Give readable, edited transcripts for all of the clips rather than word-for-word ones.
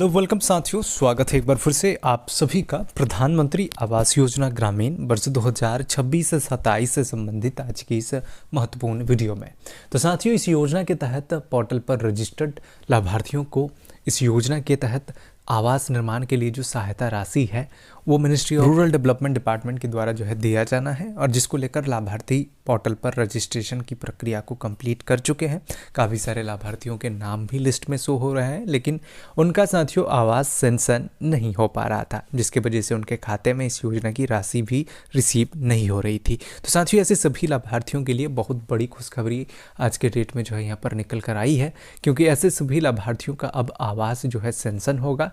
Hello welcome साथियों, स्वागत है एक बार फिर से आप सभी का प्रधानमंत्री आवास योजना ग्रामीण वर्ष 2026 से 27 से संबंधित आज की इस महत्वपूर्ण वीडियो में। तो साथियों, इस योजना के तहत पोर्टल पर रजिस्टर्ड लाभार्थियों को इस योजना के तहत आवास निर्माण के लिए जो सहायता राशि है वो ministry of rural development department के द्वारा जो है दिया जाना है, और जिसको लेकर लाभार्थी पोर्टल पर रजिस्ट्रेशन की प्रक्रिया को कंप्लीट कर चुके हैं। काफ़ी सारे लाभार्थियों के नाम भी लिस्ट में शो हो रहे हैं, लेकिन उनका साथियों आवास सेंसन नहीं हो पा रहा था, जिसके वजह से उनके खाते में इस योजना की राशि भी रिसीव नहीं हो रही थी। तो साथियों, ऐसे सभी लाभार्थियों के लिए बहुत बड़ी खुशखबरी आज के डेट में जो है यहाँ पर निकल कर आई है, क्योंकि ऐसे सभी लाभार्थियों का अब आवास जो है सेंसन होगा।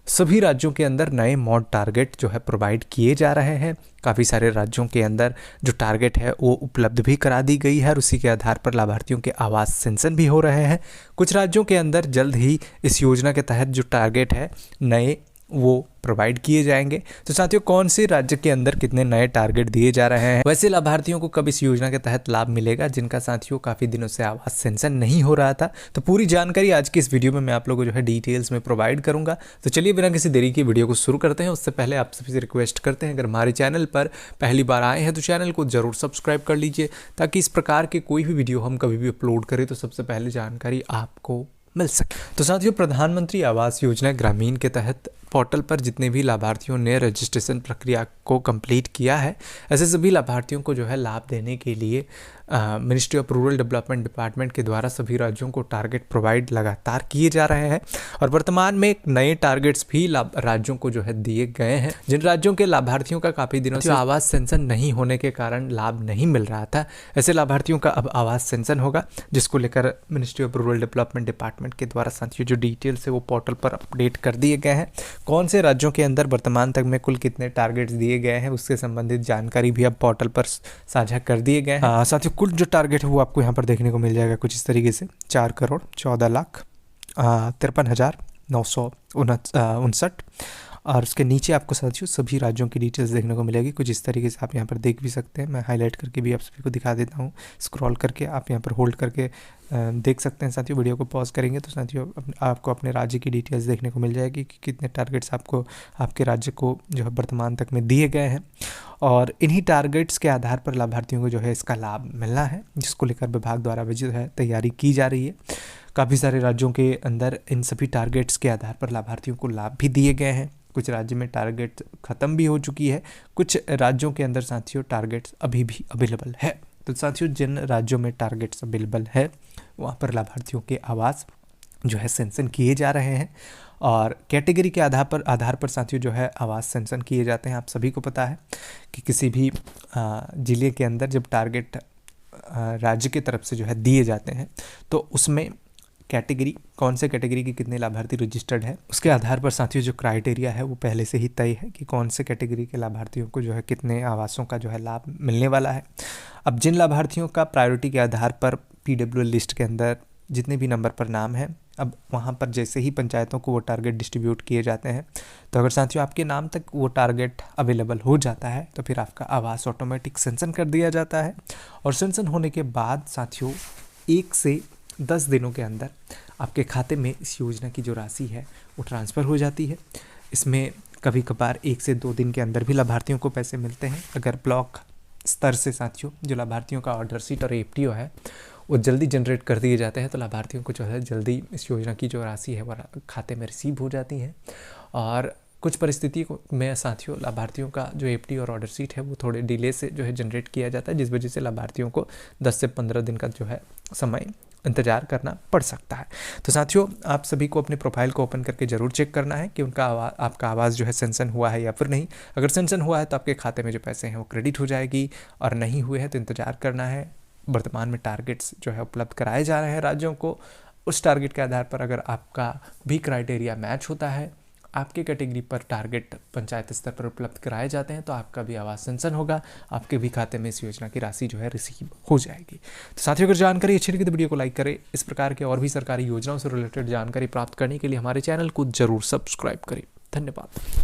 सभी राज्यों के अंदर नए मॉड टारगेट जो है प्रोवाइड किए जा रहे हैं। काफ़ी सारे राज्यों के अंदर जो टारगेट है वो उपलब्ध भी करा दी गई है, और उसी के आधार पर लाभार्थियों के आवास सेंसन भी हो रहे हैं। कुछ राज्यों के अंदर जल्द ही इस योजना के तहत जो टारगेट है नए वो प्रोवाइड किए जाएंगे। तो साथियों, कौन से राज्य के अंदर कितने नए टारगेट दिए जा रहे हैं, वैसे लाभार्थियों को कब इस योजना के तहत लाभ मिलेगा जिनका साथियों काफ़ी दिनों से आवास सेंसन नहीं हो रहा था, तो पूरी जानकारी आज की इस वीडियो में मैं आप लोगों को जो है डिटेल्स में प्रोवाइड करूंगा। तो चलिए बिना किसी देरी की वीडियो को शुरू करते हैं। उससे पहले आप सभी से रिक्वेस्ट करते हैं, अगर हमारे चैनल पर पहली बार आए हैं तो चैनल को जरूर सब्सक्राइब कर लीजिए, ताकि इस प्रकार के कोई भी वीडियो हम कभी भी अपलोड करें तो सबसे पहले जानकारी आपको मिल सके। तो साथियों, प्रधानमंत्री आवास योजना ग्रामीण के तहत पोर्टल पर जितने भी लाभार्थियों ने रजिस्ट्रेशन प्रक्रिया को कंप्लीट किया है, ऐसे सभी लाभार्थियों को जो है लाभ देने के लिए ministry of rural development department के द्वारा सभी राज्यों को टारगेट प्रोवाइड लगातार किए जा रहे हैं, और वर्तमान में नए टारगेट्स भी राज्यों को जो है दिए गए हैं। जिन राज्यों के लाभार्थियों का काफ़ी दिनों से आवास सेंसन नहीं होने के कारण लाभ नहीं मिल रहा था, ऐसे लाभार्थियों का अब आवास सेंसन होगा, जिसको लेकर ministry of rural development department के द्वारा साथियों जो डिटेल्स है वो पोर्टल पर अपडेट कर दिए गए हैं। कौन से राज्यों के अंदर वर्तमान तक में कुल कितने टारगेट्स दिए गए हैं उससे संबंधित जानकारी भी अब पोर्टल पर साझा कर दिए गए हैं। साथियों, कुल जो टारगेट है वो आपको यहाँ पर देखने को मिल जाएगा कुछ इस तरीके से 4,14,53,959, और उसके नीचे आपको साथियों सभी राज्यों की डिटेल्स देखने को मिलेगी कुछ इस तरीके से। आप यहाँ पर देख भी सकते हैं, मैं हाईलाइट करके भी आप सभी को दिखा देता हूँ। स्क्रॉल करके आप यहाँ पर होल्ड करके देख सकते हैं साथियों। वीडियो को पॉज करेंगे तो साथियों आपको अपने राज्य की डिटेल्स देखने को मिल जाएगी कि कितने टारगेट्स आपको आपके राज्य को जो है वर्तमान तक में दिए गए हैं, और इन्हीं टारगेट्स के आधार पर लाभार्थियों को जो है इसका लाभ मिलना है, जिसको लेकर विभाग द्वारा भी जो है तैयारी की जा रही है। काफ़ी सारे राज्यों के अंदर इन सभी टारगेट्स के आधार पर लाभार्थियों को लाभ भी दिए गए हैं। कुछ राज्य में टारगेट ख़त्म भी हो चुकी है, कुछ राज्यों के अंदर साथियों टारगेट्स अभी भी अवेलेबल है। तो साथियों, जिन राज्यों में टारगेट्स अवेलेबल है वहाँ पर लाभार्थियों के आवास जो है सेंसन किए जा रहे हैं, और कैटेगरी के आधार पर साथियों जो है आवास सेंसन किए जाते हैं। आप सभी को पता है कि किसी भी ज़िले के अंदर जब टारगेट राज्य की तरफ से जो है दिए जाते हैं तो उसमें कैटेगरी, कौन से कैटेगरी के कितने लाभार्थी रजिस्टर्ड है, उसके आधार पर साथियों जो क्राइटेरिया है वो पहले से ही तय है कि कौन से कैटेगरी के लाभार्थियों को जो है कितने आवासों का जो है लाभ मिलने वाला है। अब जिन लाभार्थियों का प्रायोरिटी के आधार पर PW लिस्ट के अंदर जितने भी नंबर पर नाम है, अब वहाँ पर जैसे ही पंचायतों को वो टारगेट डिस्ट्रीब्यूट किए जाते हैं, तो अगर साथियों आपके नाम तक वो टारगेट अवेलेबल हो जाता है तो फिर आपका आवास ऑटोमेटिक सेंसन कर दिया जाता है, और सेंसन होने के बाद साथियों 1 से 10 दिनों के अंदर आपके खाते में इस योजना की जो राशि है वो ट्रांसफ़र हो जाती है। इसमें कभी कभार 1 से 2 दिन के अंदर भी लाभार्थियों को पैसे मिलते हैं। अगर ब्लॉक स्तर से साथियों जो लाभार्थियों का ऑर्डर शीट और APTO है वो जल्दी जनरेट कर दिए जाते हैं, तो लाभार्थियों को जो है जल्दी इस योजना की जो राशि है वो खाते में रिसीव हो जाती है। और कुछ परिस्थिति में साथियों लाभार्थियों का जो APTO और ऑर्डर शीट है वो थोड़े डिले से जो है जनरेट किया जाता है, जिस वजह से लाभार्थियों को 10 से 15 दिन का जो है समय इंतजार करना पड़ सकता है। तो साथियों, आप सभी को अपने प्रोफाइल को ओपन करके ज़रूर चेक करना है कि आपका आवाज़ जो है सेंसन हुआ है या फिर नहीं। अगर सेंसन हुआ है तो आपके खाते में जो पैसे हैं वो क्रेडिट हो जाएगी, और नहीं हुए हैं तो इंतज़ार करना है। वर्तमान में टारगेट्स जो है उपलब्ध कराए जा रहे हैं राज्यों को। उस टारगेट के आधार पर अगर आपका भी क्राइटेरिया मैच होता है, आपके कैटेगरी पर टारगेट पंचायत स्तर पर उपलब्ध कराए जाते हैं, तो आपका भी आवास सेंसन होगा, आपके भी खाते में इस योजना की राशि जो है रिसीव हो जाएगी। तो साथियों, अगर जानकारी अच्छी लगी तो वीडियो को लाइक करें। इस प्रकार के और भी सरकारी योजनाओं से रिलेटेड जानकारी प्राप्त करने के लिए हमारे चैनल को जरूर सब्सक्राइब करें। धन्यवाद।